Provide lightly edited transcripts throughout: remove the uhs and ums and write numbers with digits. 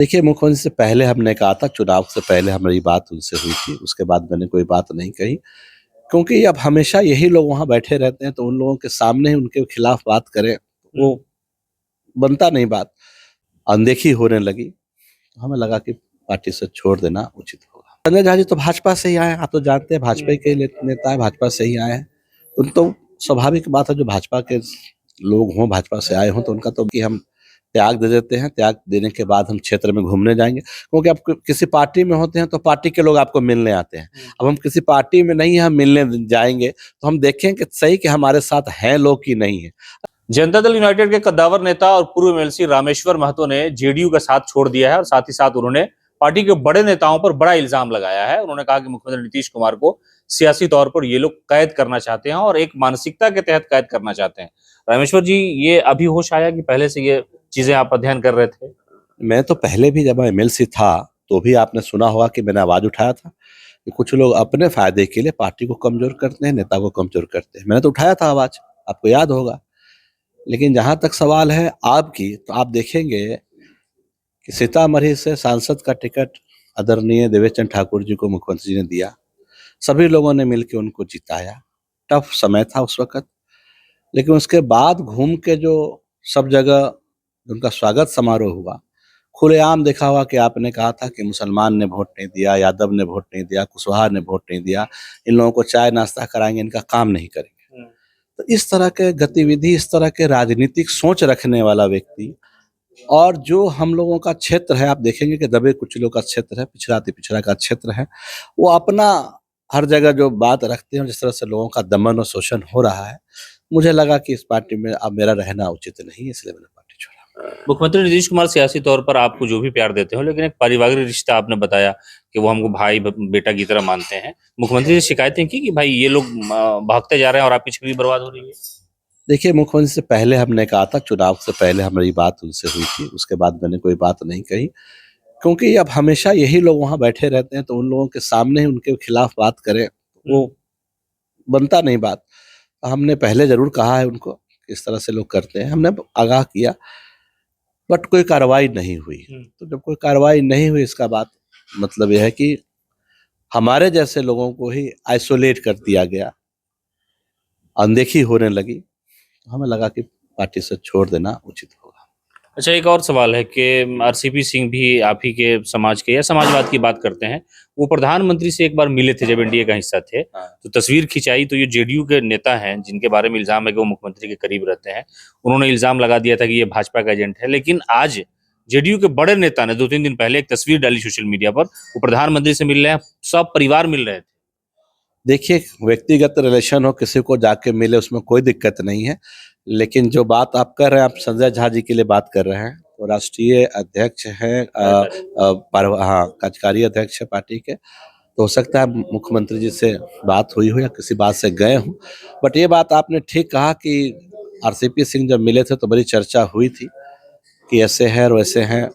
देखिए, मुख्यमंत्री से पहले हमने कहा था, चुनाव से पहले हमारी बात उनसे हुई थी, उसके बाद मैंने कोई बात नहीं कही। क्योंकि अब हमेशा यही लोग वहाँ बैठे रहते हैं, तो उन लोगों के सामने ही उनके खिलाफ बात करें, वो बनता नहीं बात। अनदेखी होने लगी, तो हमें लगा कि पार्टी से छोड़ देना उचित होगा। संजय झा जी तो भाजपा से ही आए हैं, आप तो जानते हैं भाजपा के नेता है, भाजपा से ही आए हैं। तो स्वाभाविक बात है, जो भाजपा के लोग हों, भाजपा से आए हों, तो उनका तो कि हम त्याग दे देते हैं, त्याग देने के बाद हम क्षेत्र में घूमने जाएँगे। क्योंकि आप किसी पार्टी में होते हैं तो पार्टी के लोग आपको मिलने आते हैं। अब हम किसी पार्टी में नहीं हैं, हम मिलने जाएँगे, तो हम देखें कि सही कि हमारे साथ हैं लोग कि नहीं है। जनता दल यूनाइटेड के कद्दावर नेता और पूर्व एमएलसी रामेश्वर महतो ने जेडीयू का साथ छोड़ दिया है और साथ ही साथ उन्होंने पार्टी के बड़े नेताओं पर बड़ा इल्जाम लगाया है। उन्होंने कहा कि मुख्यमंत्री नीतीश कुमार को सियासी तौर पर ये लोग कैद करना चाहते हैं और एक मानसिकता के तहत कैद करना चाहते हैं। रामेश्वर जी, ये अभी होश आया कि पहले से ये चीजें आप अध्ययन कर रहे थे? मैं तो पहले भी जब मैं एमएलसी था, तो भी आपने सुना होगा कि मैंने आवाज़ उठाया था कि कुछ लोग अपने फ़ायदे के लिए पार्टी को कमज़ोर करते हैं, नेता को कमज़ोर करते हैं। मैंने तो उठाया था आवाज़, आपको याद होगा। लेकिन जहाँ तक सवाल है आपकी, तो आप देखेंगे कि सीतामढ़ी से सांसद का टिकट आदरणीय देवेश चंद्र ठाकुर जी को मुख्यमंत्री जी ने दिया। सभी लोगों ने मिलके उनको जिताया। टफ समय था उस वक़्त, लेकिन उसके बाद घूम के जो सब जगह उनका स्वागत समारोह हुआ, खुलेआम देखा होगा कि आपने कहा था कि मुसलमान ने वोट नहीं दिया, यादव ने वोट नहीं दिया, कुशवाहा ने वोट नहीं दिया, इन लोगों को चाय नाश्ता कराएँगे, इनका काम नहीं करेंगे। तो इस तरह के गतिविधि, इस तरह के राजनीतिक सोच रखने वाला व्यक्ति, और जो हम लोगों का क्षेत्र है, आप देखेंगे कि दबे कुचलों का क्षेत्र है, पिछड़ा अति पिछड़ा का क्षेत्र है, वो अपना हर जगह जो बात रखते हैं, जिस तरह से लोगों का दमन और शोषण हो रहा है, मुझे लगा कि इस पार्टी में अब मेरा रहना उचित नहीं है, इसलिए मैंने पार्टी छोड़ा। मुख्यमंत्री नीतीश कुमार सियासी तौर पर आपको जो भी प्यार देते हो, लेकिन एक पारिवारिक रिश्ता आपने बताया कि वो हमको भाई बेटा की तरह मानते हैं। मुख्यमंत्री से शिकायतें की कि भाई ये लोग भागते जा रहे हैं और आपकी छवि बर्बाद हो रही है? देखिए, मुख्यमंत्री से पहले हमने कहा था, चुनाव से पहले हमारी बात उनसे हुई थी, उसके बाद मैंने कोई बात नहीं कही। क्योंकि अब हमेशा यही लोग वहाँ बैठे रहते हैं, तो उन लोगों के सामने ही उनके खिलाफ बात करें, वो बनता नहीं बात। हमने पहले ज़रूर कहा है उनको, कि इस तरह से लोग करते हैं, हमने आगाह किया, बट कोई कार्रवाई नहीं हुई। तो जब कोई कार्रवाई नहीं हुई, इसका बात मतलब ये है कि हमारे जैसे लोगों को ही आइसोलेट कर दिया गया, अनदेखी होने लगी, तो हमें लगा कि पार्टी से छोड़ देना उचित होगा। अच्छा, एक और सवाल है कि आरसीपी सिंह भी आप ही के समाज के या समाजवाद की बात करते हैं। वो प्रधानमंत्री से एक बार मिले थे जब एनडीए का हिस्सा थे, तो तस्वीर खिंचाई, तो ये जेडीयू के नेता हैं जिनके बारे में इल्जाम है कि वो मुख्यमंत्री के करीब रहते हैं, उन्होंने इल्जाम लगा दिया था कि ये भाजपा का एजेंट है। लेकिन आज जेडीयू के बड़े नेता ने 2-3 दिन पहले एक तस्वीर डाली सोशल मीडिया पर, वो प्रधानमंत्री से मिल रहे हैं, सब परिवार मिल रहे थे। देखिए, व्यक्तिगत रिलेशन हो, किसी को जाके मिले, उसमें कोई दिक्कत नहीं है। लेकिन जो बात आप कर रहे हैं, आप संजय झा जी के लिए बात कर रहे हैं, वो राष्ट्रीय अध्यक्ष हैं, हाँ, कार्यकारी अध्यक्ष है पार्टी के। तो हो सकता है मुख्यमंत्री जी से बात हुई हो या किसी बात से गए हों। बट ये बात आपने ठीक कहा कि आरसीपी सिंह जब मिले थे तो बड़ी चर्चा हुई थी कि ऐसे हैं और वैसे हैं,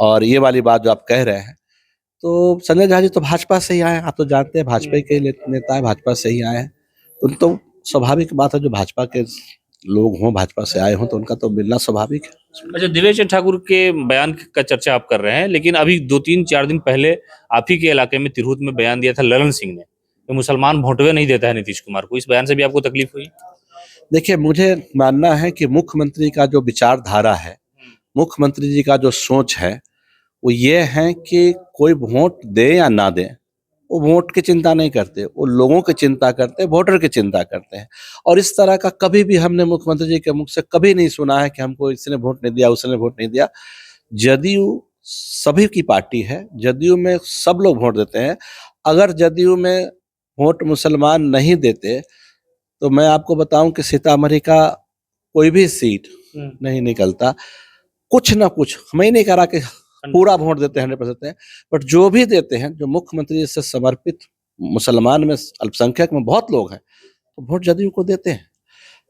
और ये वाली बात जो आप कह रहे हैं, तो संजय झा जी तो भाजपा से ही आए हैं, आप तो जानते हैं भाजपा के नेता है, भाजपा से ही आए हैं। तो स्वाभाविक बात है, जो भाजपा के लोग हों, भाजपा से आए हों, तो उनका तो मिलना स्वाभाविक है। अच्छा, देवेश चंद्र ठाकुर के बयान का चर्चा आप कर रहे हैं, लेकिन अभी 2-3-4 दिन पहले आप ही के इलाके में तिरहुत में बयान दिया था ललन सिंह ने कि मुसलमान भोटवे नहीं देता है नीतीश कुमार को। इस बयान से भी आपको तकलीफ हुई? देखिए, मुझे मानना है कि मुख्यमंत्री का जो विचारधारा है, मुख्यमंत्री जी का जो सोच है, वो ये है कि कोई वोट दे या ना दे, वो वोट की चिंता नहीं करते, वो लोगों की चिंता करते हैं, वोटर की चिंता करते हैं। और इस तरह का कभी भी हमने मुख्यमंत्री जी के मुख से कभी नहीं सुना है कि हमको इसने वोट नहीं दिया, उसने वोट नहीं दिया। जदयू सभी की पार्टी है, जदयू में सब लोग वोट देते हैं। अगर जदयू में वोट मुसलमान नहीं देते, तो मैं आपको बताऊं कि सीतामढ़ी का कोई भी सीट नहीं निकलता। कुछ ना कुछ, मैं नहीं कह रहा कि पूरा वोट देते हैं 100% है, बट जो भी देते हैं, जो मुख्यमंत्री से समर्पित मुसलमान में, अल्पसंख्यक में बहुत लोग हैं, तो वोट जदयू को देते हैं।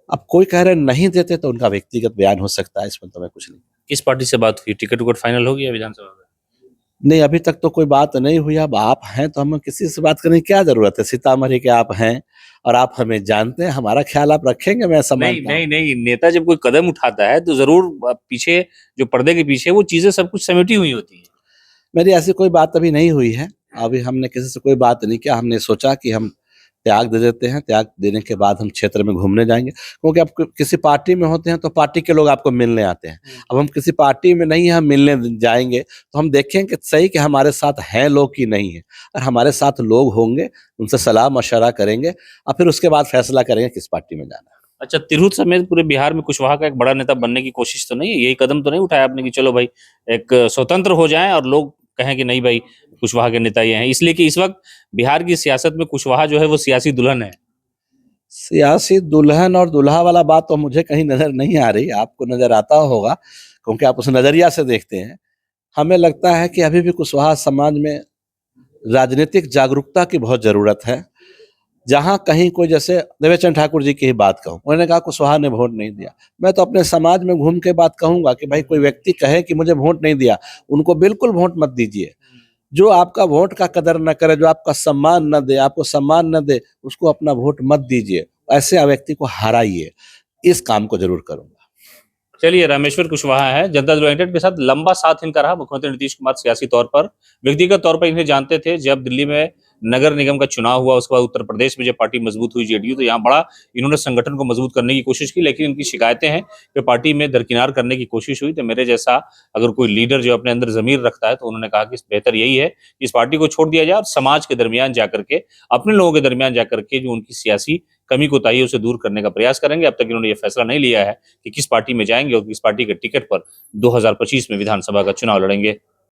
अब कोई कह रहे नहीं देते, तो उनका व्यक्तिगत बयान हो सकता है, इसमें तो मैं कुछ नहीं। किस पार्टी से बात हुई? टिकट विकट फाइनल हो गया विधानसभा में? नहीं, अभी तक तो कोई बात नहीं हुई। अब आप हैं तो हमें किसी से बात करने की क्या जरूरत है? सीतामढ़ी के आप हैं, और आप हमें जानते हैं, हमारा ख्याल आप रखेंगे, मैं नहीं समझता हूँ। नहीं नहीं, नेता जब कोई कदम उठाता है तो जरूर पीछे जो पर्दे के पीछे वो चीजें सब कुछ समेटी हुई होती है। मेरी ऐसी कोई बात अभी नहीं हुई है, अभी हमने किसी से कोई बात नहीं किया। हमने सोचा कि हम त्याग दे देते हैं, त्याग देने के बाद हम क्षेत्र में घूमने जाएंगे, क्योंकि आप किसी पार्टी में होते हैं तो पार्टी के लोग आपको मिलने आते हैं। अब हम किसी पार्टी में नहीं, हम मिलने जाएंगे तो हम देखेंगे सही कि हमारे साथ हैं लोग कि नहीं है। और हमारे साथ लोग होंगे, उनसे सलाह मशवरा करेंगे और फिर उसके बाद फैसला करेंगे किस पार्टी में जाना है। अच्छा, तिरहुत समेत पूरे बिहार में कुशवाहा का एक बड़ा नेता बनने की कोशिश तो नहीं है? यही कदम तो नहीं उठाया आपने कि चलो भाई एक स्वतंत्र हो जाएं और लोग कहें कि नहीं भाई कुशवाहा के नेता ये हैं, इसलिए कि इस वक्त बिहार की सियासत में कुशवाहा जो है वो सियासी दुल्हन है। सियासी दुल्हन और दूल्हा वाला बात तो मुझे कहीं नजर नहीं आ रही, आपको नजर आता होगा, क्योंकि आप उस नजरिया से देखते हैं। हमें लगता है कि अभी भी कुशवाहा समाज में राजनीतिक जागरूकता की बहुत जरूरत है। जहां कहीं कोई, जैसे देवेश चंद्र ठाकुर जी की ही बात कहूं, उन्होंने कहा कुशवाहा ने वोट नहीं दिया। मैं तो अपने समाज में घूम के बात कहूंगा कि भाई कोई व्यक्ति कहे कि मुझे वोट नहीं दिया, उनको बिल्कुल वोट मत दीजिए। जो आपका वोट का कदर न करे, जो आपका सम्मान न दे, आपको सम्मान न दे, उसको अपना वोट मत दीजिए। ऐसे व्यक्ति को हराइए। इस काम को जरूर करूंगा। चलिए, रामेश्वर कुशवाहा है, जनता दल यूनाइटेड के साथ लंबा साथ इनका रहा। मुख्यमंत्री नीतीश कुमार सियासी तौर पर, व्यक्तिगत तौर पर इन्हें जानते थे। जब दिल्ली में नगर निगम का चुनाव हुआ, उसके बाद उत्तर प्रदेश में जब पार्टी मजबूत हुई जेडीयू, तो यहाँ बड़ा इन्होंने संगठन को मजबूत करने की कोशिश की, लेकिन उनकी शिकायतें हैं कि पार्टी में दरकिनार करने की कोशिश हुई। तो मेरे जैसा अगर कोई लीडर जो अपने अंदर जमीर रखता है, तो उन्होंने कहा कि बेहतर यही है कि इस पार्टी को छोड़ दिया जाए और समाज के दरमियान जाकर के, अपने लोगों के दरमियान जाकर के जो उनकी सियासी कमी कोताही है उसे दूर करने का प्रयास करेंगे। अब तक इन्होंने ये फैसला नहीं लिया है कि किस पार्टी में जाएंगे और किस पार्टी के टिकट पर 2025 में विधानसभा का चुनाव लड़ेंगे।